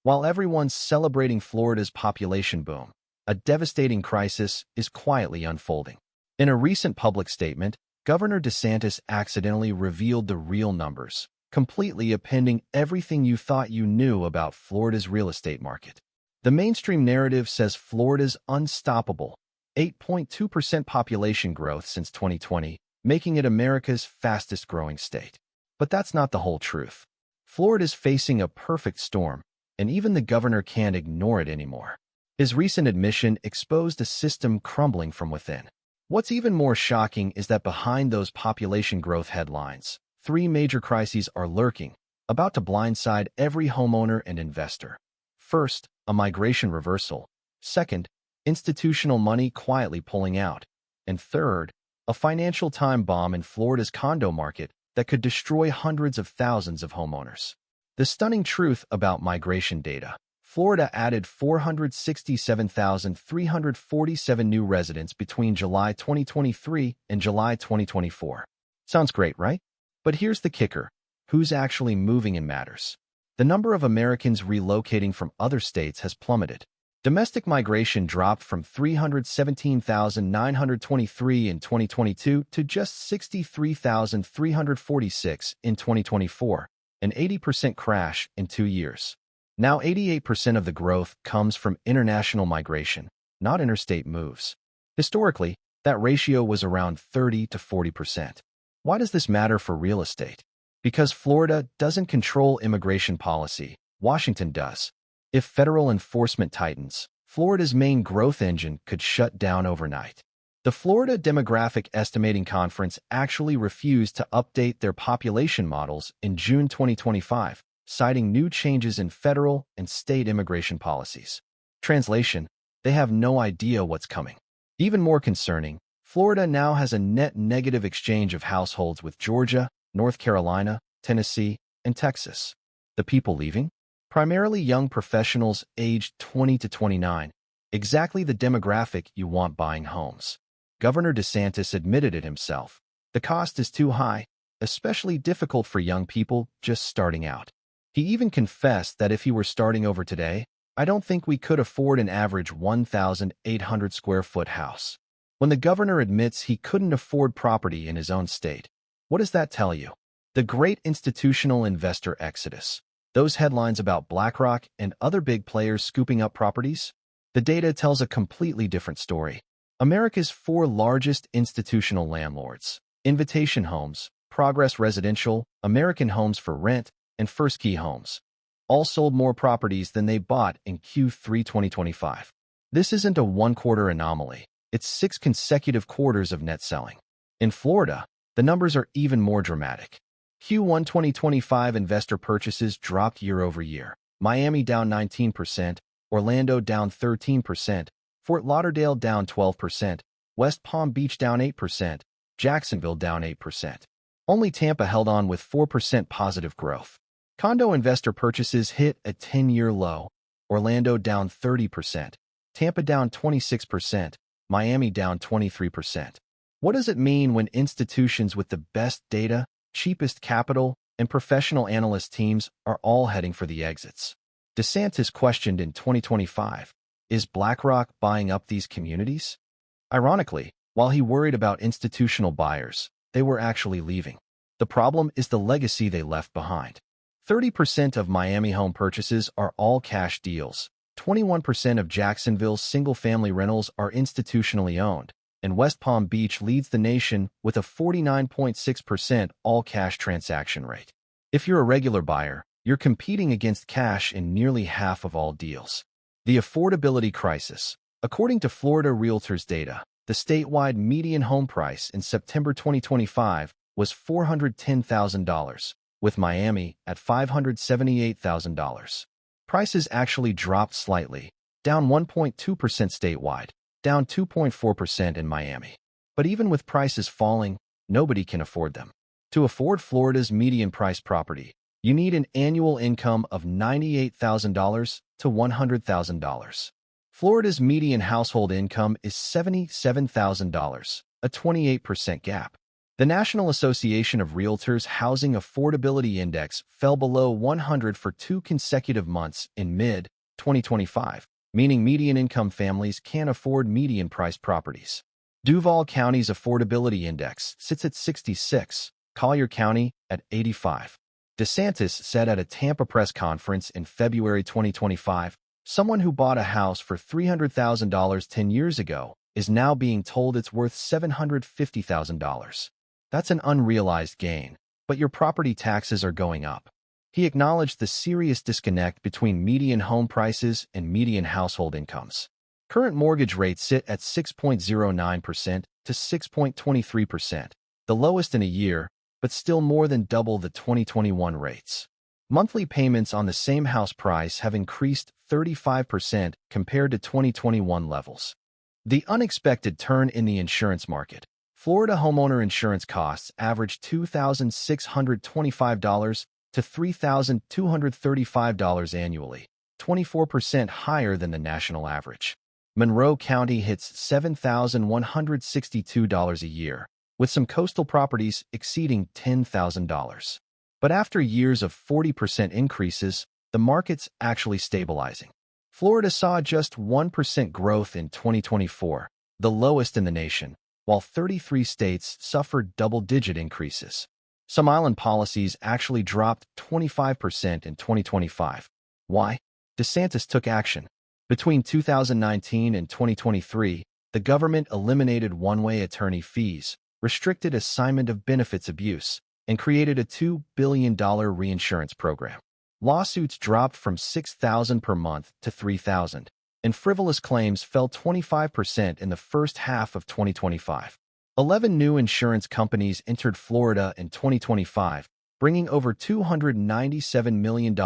While everyone's celebrating Florida's population boom, a devastating crisis is quietly unfolding. In a recent public statement, Governor DeSantis accidentally revealed the real numbers, completely upending everything you thought you knew about Florida's real estate market. The mainstream narrative says Florida's unstoppable 8.2% population growth since 2020, making it America's fastest-growing state. But that's not the whole truth. Florida's facing a perfect storm, and even the governor can't ignore it anymore. His recent admission exposed a system crumbling from within. What's even more shocking is that behind those population growth headlines, three major crises are lurking, about to blindside every homeowner and investor. First, a migration reversal. Second, institutional money quietly pulling out. And third, a financial time bomb in Florida's condo market that could destroy hundreds of thousands of homeowners. The stunning truth about migration data: Florida added 467,347 new residents between July 2023 and July 2024. Sounds great, right? But here's the kicker. Who's actually moving in matters. The number of Americans relocating from other states has plummeted. Domestic migration dropped from 317,923 in 2022 to just 63,346 in 2024, an 80% crash in 2 years. Now 88% of the growth comes from international migration, not interstate moves. Historically, that ratio was around 30 to 40%. Why does this matter for real estate? Because Florida doesn't control immigration policy, Washington does. If federal enforcement tightens, Florida's main growth engine could shut down overnight. The Florida Demographic Estimating Conference actually refused to update their population models in June 2025, citing new changes in federal and state immigration policies. Translation: they have no idea what's coming. Even more concerning, Florida now has a net negative exchange of households with Georgia, North Carolina, Tennessee, and Texas. The people leaving? Primarily young professionals aged 20 to 29, exactly the demographic you want buying homes. Governor DeSantis admitted it himself. The cost is too high, especially difficult for young people just starting out. He even confessed that if he were starting over today, I don't think we could afford an average 1,800 square foot house. When the governor admits he couldn't afford property in his own state, what does that tell you? The great institutional investor exodus. Those headlines about BlackRock and other big players scooping up properties? The data tells a completely different story. America's four largest institutional landlords, Invitation Homes, Progress Residential, American Homes for Rent, and First Key Homes, all sold more properties than they bought in Q3 2025. This isn't a one-quarter anomaly. It's 6 consecutive quarters of net selling. In Florida, the numbers are even more dramatic. Q1 2025 investor purchases dropped year over year. Miami down 19%, Orlando down 13%, Fort Lauderdale down 12%, West Palm Beach down 8%, Jacksonville down 8%. Only Tampa held on with 4% positive growth. Condo investor purchases hit a 10-year low. Orlando down 30%, Tampa down 26%, Miami down 23%. What does it mean when institutions with the best data, cheapest capital, and professional analyst teams are all heading for the exits? DeSantis questioned in 2025, is BlackRock buying up these communities? Ironically, while he worried about institutional buyers, they were actually leaving. The problem is the legacy they left behind. 30% of Miami home purchases are all cash deals. 21% of Jacksonville's single-family rentals are institutionally owned, and West Palm Beach leads the nation with a 49.6% all-cash transaction rate. If you're a regular buyer, you're competing against cash in nearly half of all deals. The affordability crisis. According to Florida Realtors data, the statewide median home price in September 2025 was $410,000, with Miami at $578,000. Prices actually dropped slightly, down 1.2% statewide, down 2.4% in Miami. But even with prices falling, nobody can afford them. To afford Florida's median price property, you need an annual income of $98,000 to $100,000. Florida's median household income is $77,000, a 28% gap. The National Association of Realtors Housing Affordability Index fell below 100 for 2 consecutive months in mid-2025, meaning median-income families can't afford median-priced properties. Duval County's Affordability Index sits at 66, Collier County at 85. DeSantis said at a Tampa press conference in February 2025, someone who bought a house for $300,000 10 years ago is now being told it's worth $750,000. That's an unrealized gain, but your property taxes are going up. He acknowledged the serious disconnect between median home prices and median household incomes. Current mortgage rates sit at 6.09% to 6.23%, the lowest in a year, but still more than double the 2021 rates. Monthly payments on the same house price have increased 35% compared to 2021 levels. The unexpected turn in the insurance market. Florida homeowner insurance costs averaged $2,625 to $3,235 annually, 24% higher than the national average. Monroe County hits $7,162 a year, with some coastal properties exceeding $10,000. But after years of 40% increases, the market's actually stabilizing. Florida saw just 1% growth in 2024, the lowest in the nation, while 33 states suffered double-digit increases. Some island policies actually dropped 25% in 2025. Why? DeSantis took action. Between 2019 and 2023, the government eliminated one-way attorney fees, restricted assignment of benefits abuse, and created a $2 billion reinsurance program. Lawsuits dropped from $6,000 per month to $3,000, and frivolous claims fell 25% in the first half of 2025. 11 new insurance companies entered Florida in 2025, bringing over $297 million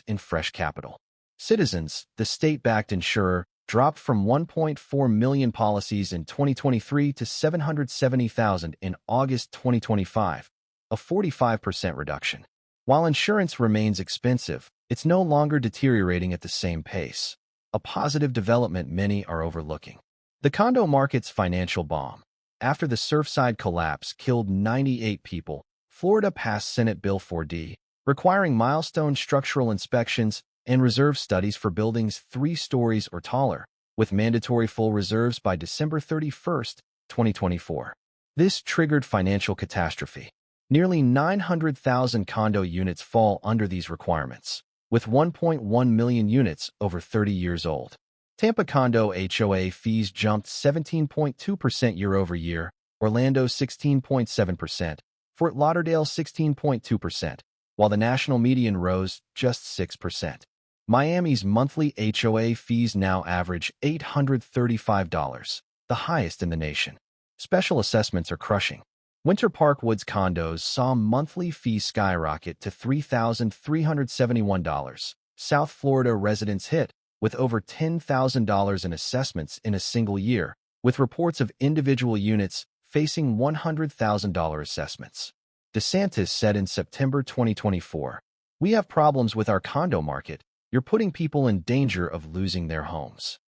in fresh capital. Citizens, the state-backed insurer, dropped from 1.4 million policies in 2023 to 770,000 in August 2025, a 45% reduction. While insurance remains expensive, it's no longer deteriorating at the same pace, a positive development many are overlooking. The condo market's financial bomb. After the Surfside collapse killed 98 people, Florida passed Senate Bill 4D, requiring milestone structural inspections and reserve studies for buildings 3 stories or taller, with mandatory full reserves by December 31, 2024. This triggered financial catastrophe. Nearly 900,000 condo units fall under these requirements, with 1.1 million units over 30 years old. Tampa condo HOA fees jumped 17.2% year-over-year, Orlando 16.7%, Fort Lauderdale 16.2%, while the national median rose just 6%. Miami's monthly HOA fees now average $835, the highest in the nation. Special assessments are crushing. Winter Park Woods condos saw monthly fees skyrocket to $3,371. South Florida residents hit with over $10,000 in assessments in a single year, with reports of individual units facing $100,000 assessments. DeSantis said in September 2024, "We have problems with our condo market. You're putting people in danger of losing their homes."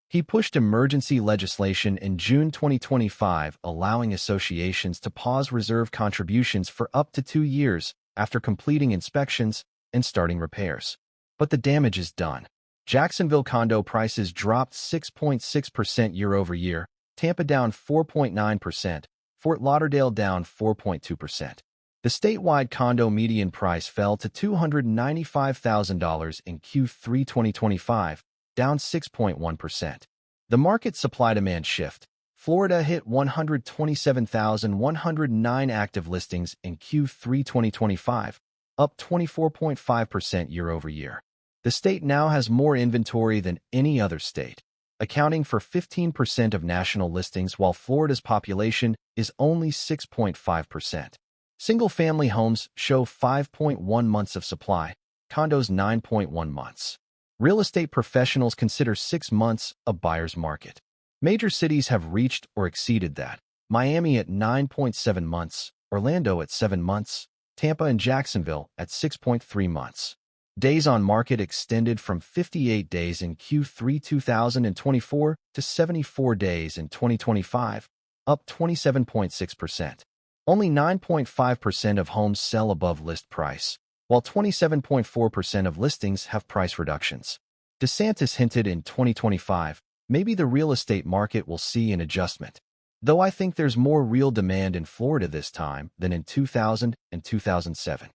He pushed emergency legislation in June 2025, allowing associations to pause reserve contributions for up to 2 years after completing inspections and starting repairs. But the damage is done. Jacksonville condo prices dropped 6.6% year-over-year, Tampa down 4.9%, Fort Lauderdale down 4.2%. The statewide condo median price fell to $295,000 in Q3 2025, down 6.1%. The market supply-demand shift. Florida hit 127,109 active listings in Q3 2025, up 24.5% year-over-year. The state now has more inventory than any other state, accounting for 15% of national listings, while Florida's population is only 6.5%. Single-family homes show 5.1 months of supply, condos 9.1 months. Real estate professionals consider 6 months a buyer's market. Major cities have reached or exceeded that. Miami at 9.7 months, Orlando at 7 months, Tampa and Jacksonville at 6.3 months. Days on market extended from 58 days in Q3 2024 to 74 days in 2025, up 27.6%. Only 9.5% of homes sell above list price, while 27.4% of listings have price reductions. DeSantis hinted in 2025, maybe the real estate market will see an adjustment. Though I think there's more real demand in Florida this time than in 2000 and 2007.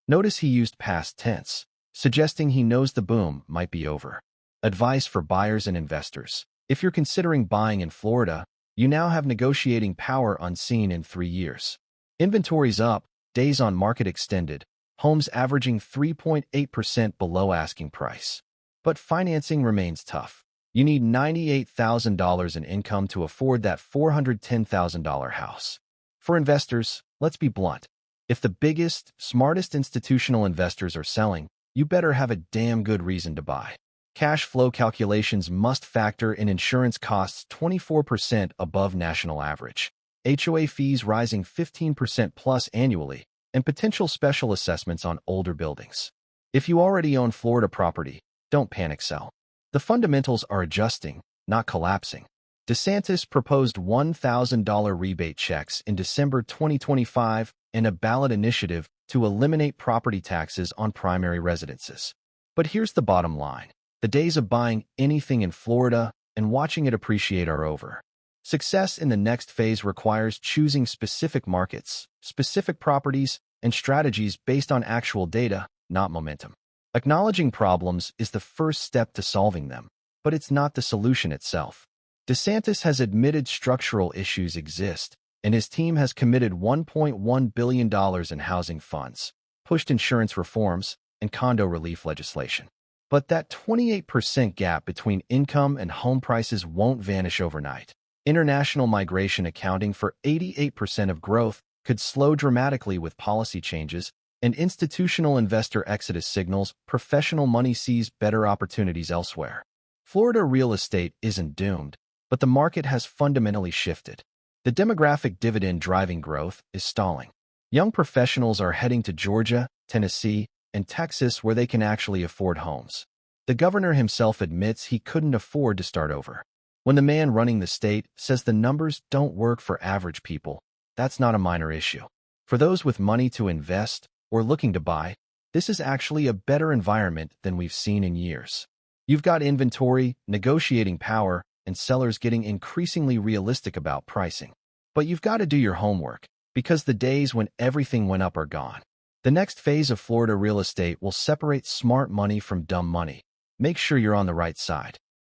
Notice he used past tense, suggesting he knows the boom might be over. Advice for buyers and investors. If you're considering buying in Florida, you now have negotiating power unseen in 3 years. Inventory's up, days on market extended, homes averaging 3.8% below asking price. But financing remains tough. You need $98,000 in income to afford that $410,000 house. For investors, let's be blunt. If the biggest, smartest institutional investors are selling, you better have a damn good reason to buy. Cash flow calculations must factor in insurance costs 24% above national average, HOA fees rising 15% plus annually, and potential special assessments on older buildings. If you already own Florida property, don't panic sell. The fundamentals are adjusting, not collapsing. DeSantis proposed $1,000 rebate checks in December 2025 in a ballot initiative to eliminate property taxes on primary residences. But here's the bottom line. The days of buying anything in Florida and watching it appreciate are over. Success in the next phase requires choosing specific markets, specific properties, and strategies based on actual data, not momentum. Acknowledging problems is the first step to solving them, but it's not the solution itself. DeSantis has admitted structural issues exist, and his team has committed $1.1 billion in housing funds, pushed insurance reforms, and condo relief legislation. But that 28% gap between income and home prices won't vanish overnight. International migration accounting for 88% of growth could slow dramatically with policy changes, and institutional investor exodus signals professional money sees better opportunities elsewhere. Florida real estate isn't doomed, but the market has fundamentally shifted. The demographic dividend driving growth is stalling. Young professionals are heading to Georgia, Tennessee, and Texas where they can actually afford homes. The governor himself admits he couldn't afford to start over. When the man running the state says the numbers don't work for average people, that's not a minor issue. For those with money to invest or looking to buy, this is actually a better environment than we've seen in years. You've got inventory, negotiating power, and sellers getting increasingly realistic about pricing. But you've got to do your homework, because the days when everything went up are gone. The next phase of Florida real estate will separate smart money from dumb money. Make sure you're on the right side.